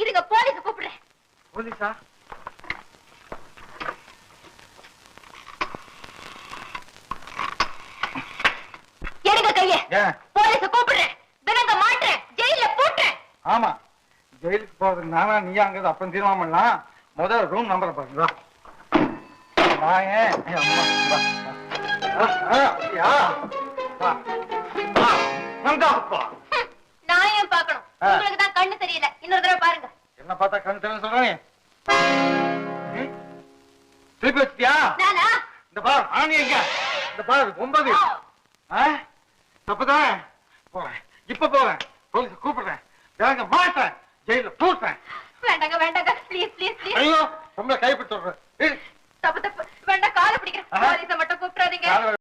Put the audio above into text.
இதுங்க போலீஸ் கூப்பிடுறேன். போலீஸா? எடுங்க கைய. போலீஸ் கூப்பிடுறேன். தினங்க மாட்டேன், ஜெயில போட்டுறேன். ஆமா, ஜெயிலுக்கு போறதுக்கு நானா நீ அங்க அப்புறம் தீர்மானம் பண்ணலாம். முதல் ரூம் நம்பரை பாருங்க. நான் ஏன் பாக்கணும்? உங்களுக்கு தான் கண்ணு தெரியல. இன்னொரு தடவை பாருங்க. என்ன பார்த்தா கண்ணு தெரியல சொல்றேன். திருப்பி வச்சிட்டியா? நானா? இந்த பாரு ஆணி எங்க? இந்த பாரு 9. தப்புதான். போறேன், இப்ப போறேன். போலீஸ் கூப்பிடுறேன். வேங்க மாட்டேன், ஜெயில போட்டேன். வேண்டாங்க வேண்டாங்க, ப்ளீஸ் ப்ளீஸ் ப்ளீஸ். ஐயோ, ரொம்ப கைப்பிட்டு சொல்றேன். தப்பு தப்பு, வேண்டாம், காலை பிடிக்கிறேன். போலீஸை மட்டும் கூப்பிடாதீங்க.